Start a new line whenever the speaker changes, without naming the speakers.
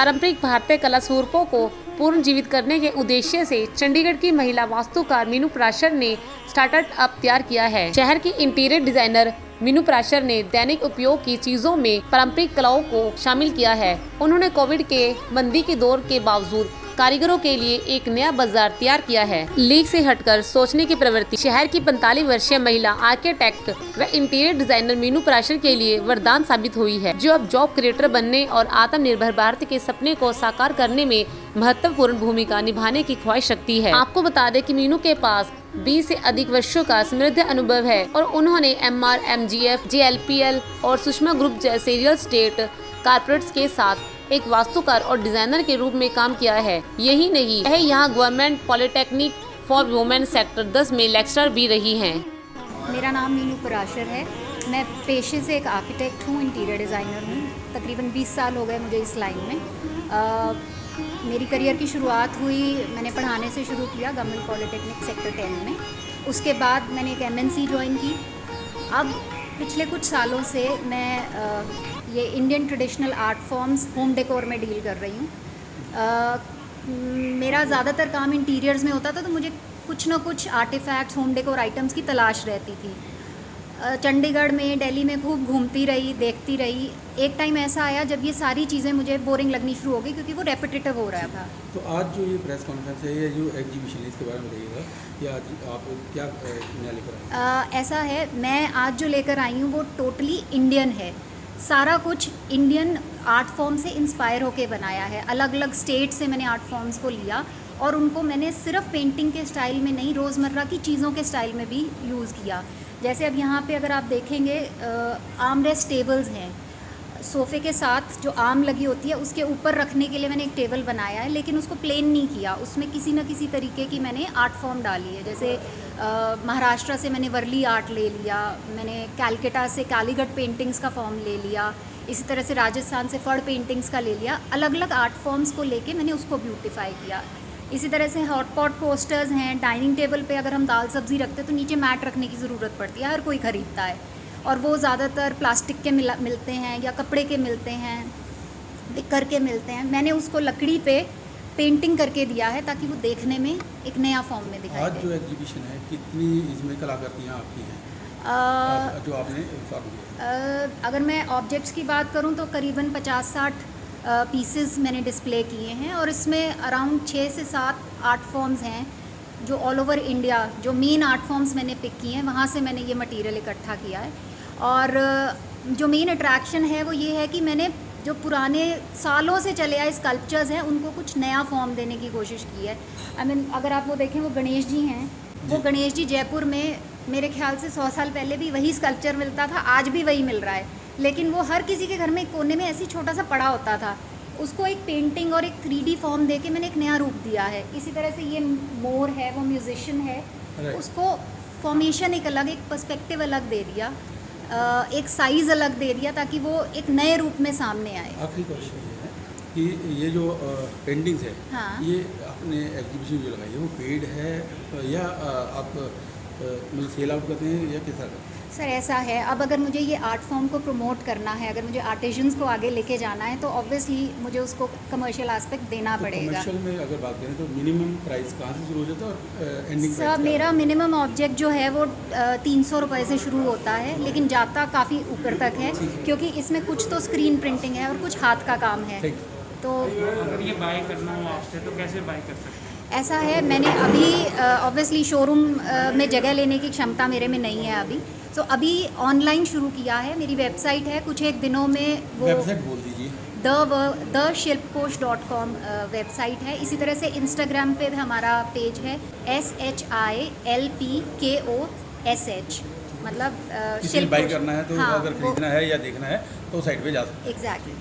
पारंपरिक भारतीय कला स्वरूपों को पुनर्जीवित करने के उद्देश्य से चंडीगढ़ की महिला वास्तुकार मीनू पराशर ने स्टार्टअप तैयार किया है। शहर की इंटीरियर डिजाइनर मीनू पराशर ने दैनिक उपयोग की चीजों में पारंपरिक कलाओं को शामिल किया है। उन्होंने कोविड के मंदी के दौर के बावजूद कारीगरों के लिए एक नया बाजार तैयार किया है। लीग से हटकर सोचने की प्रवृत्ति शहर की 45 वर्षीय महिला आर्किटेक्ट व इंटीरियर डिजाइनर मीनू पराशर के लिए वरदान साबित हुई है, जो अब जॉब क्रिएटर बनने और आत्मनिर्भर भारत के सपने को साकार करने में महत्वपूर्ण भूमिका निभाने की ख्वाहिश रखती है। आपको बता दें कि मीनू के पास 20 से अधिक वर्षों का समृद्ध अनुभव है और उन्होंने MR, MGF, JLPL और सुषमा ग्रुप जैसे रियल एस्टेट कारपोरेट्स के साथ एक वास्तुकार और डिजाइनर के रूप में काम किया है। यही नहीं, वह यहाँ government polytechnic for women sector 10 में लेक्चरर भी रही हैं।
मेरा नाम मीनू पराशर है। मैं पेशे से एक आर्किटेक्ट हूँ, इंटीरियर डिज़ाइनर हूँ। तकरीबन 20 साल हो गए मुझे इस लाइन में। मेरी करियर की शुरुआत हुई, मैंने पढ़ाने से शुरू किया गवर्नमेंट पॉलिटेक्निक सेक्टर 10 में। उसके बाद मैंने एक MNC ज्वाइन की। अब पिछले कुछ सालों से मैं ये Indian traditional art forms home decor में डील कर रही हूँ। मेरा ज़्यादातर काम इंटीरियर्स में होता था, तो मुझे कुछ ना कुछ आर्टिफैक्ट्स, होम डेकोर आइटम्स की तलाश रहती थी। चंडीगढ़ में, दिल्ली में खूब घूमती रही, देखती रही। एक टाइम ऐसा आया जब ये सारी चीज़ें मुझे बोरिंग लगनी शुरू हो गई, क्योंकि वो रेपिटेटिव हो रहा था।
तो आज जो ये प्रेस कॉन्फ्रेंस है, ये जो एग्जीबिशन है, इसके बारे में बताइएगा कि आज आप क्या नया लेकर आए?
ऐसा है, मैं आज जो लेकर आई हूँ वो टोटली इंडियन है। सारा कुछ इंडियन आर्ट फॉर्म से इंस्पायर होके बनाया है। अलग अलग स्टेट से मैंने आर्ट फॉर्म्स को लिया और उनको मैंने सिर्फ पेंटिंग के स्टाइल में नहीं, रोज़मर्रा की चीज़ों के स्टाइल में भी यूज़ किया। जैसे अब यहाँ पे अगर आप देखेंगे, आर्मरेस्ट टेबल्स हैं। सोफ़े के साथ जो आर्म लगी होती है उसके ऊपर रखने के लिए मैंने एक टेबल बनाया है, लेकिन उसको प्लेन नहीं किया। उसमें किसी न किसी तरीके की मैंने आर्ट फॉर्म डाली है। जैसे महाराष्ट्र से मैंने वर्ली आर्ट ले लिया, मैंने कैलकटा से कालीगढ़ पेंटिंग्स का फॉर्म ले लिया, इसी तरह से राजस्थान से फड़ पेंटिंग्स का ले लिया। अलग अलग आर्ट फॉर्म्स को लेके मैंने उसको ब्यूटीफाई किया। इसी तरह से हॉट पॉट कोस्टर्स हैं। डाइनिंग टेबल पे अगर हम दाल सब्ज़ी रखते हैं तो नीचे मैट रखने की ज़रूरत पड़ती है, हर कोई ख़रीदता है, और वो ज़्यादातर प्लास्टिक के मिलते हैं या कपड़े के मिलते हैं, विकर के मिलते हैं। मैंने उसको लकड़ी पे पेंटिंग करके दिया है ताकि वो देखने में एक नया फॉर्म में दिखाई
आज
दे।
जो एग्जीबिशन है, कितनी इसमें कलाकृतियाँ आपकी हैं जो आपने फॉर्म किया?
अगर मैं ऑब्जेक्ट्स की बात करूं तो करीबन 50-60 पीसेस मैंने डिस्प्ले किए हैं, और इसमें अराउंड 6 से 7 आर्ट फॉर्म्स हैं जो ऑल ओवर इंडिया, जो मेन आर्ट फॉर्म्स मैंने पिक किए हैं, वहाँ से मैंने ये मटेरियल इकट्ठा किया है। और जो मेन अट्रैक्शन है वो ये है कि मैंने जो पुराने सालों से चले आए स्कल्पचर्स हैं उनको कुछ नया फॉर्म देने की कोशिश की है। आई मीन अगर आप वो देखें, वो गणेश जी हैं। वो गणेश जी जयपुर में मेरे ख्याल से 100 साल पहले भी वही स्कल्पचर मिलता था, आज भी वही मिल रहा है, लेकिन वो हर किसी के घर में एक कोने में ऐसी छोटा सा पड़ा होता था। उसको एक पेंटिंग और एक 3D फॉर्म देके मैंने एक नया रूप दिया है। इसी तरह से ये मोर है, वो म्यूजिशियन है, उसको फॉर्मेशन एक अलग, एक पर्सपेक्टिव अलग दे दिया, एक साइज़ अलग दे दिया, ताकि वो एक नए रूप में सामने आए।
आखिरी क्वेश्चन ये है कि ये जो पेंटिंग्स है,
हाँ।
ये आपने एग्जीबिशन जो लगाई है वो पेड है या आप मतलब सेल आउट करते हैं या किस तरह?
सर ऐसा है, अब अगर मुझे ये आर्ट फॉर्म को प्रमोट करना है, अगर मुझे आर्टिजन्स को आगे लेके जाना है, तो ऑब्वियसली मुझे उसको कमर्शियल एस्पेक्ट देना पड़ेगा।
कमर्शियल में अगर बात करें तो मिनिमम प्राइस कहाँ से शुरू हो जाता है और एंडिंग
सर मेरा मिनिमम ऑब्जेक्ट जो है वो 300 रुपये से शुरू होता है, लेकिन जाता काफ़ी ऊपर तक है, क्योंकि इसमें कुछ तो स्क्रीन प्रिंटिंग है और कुछ हाथ का काम है। तो
अगर ये बाय करना हो आपसे तो कैसे बाय कर सकते हैं?
ऐसा है, मैंने अभी ऑब्वियसली शोरूम में जगह लेने की क्षमता मेरे में नहीं है अभी, तो अभी ऑनलाइन शुरू किया है। मेरी वेबसाइट है, कुछ एक दिनों में वो
वेबसाइट बोल दीजिए।
theshilpkosh.com वेबसाइट है। इसी तरह से इंस्टाग्राम पे भी हमारा पेज है SHILPKOSH, मतलब
किसी बाय करना है तो
हाँ,
अगर खरीदना है या देखना है तो साइट पे जा सकते हैं।
एग्जैक्टली।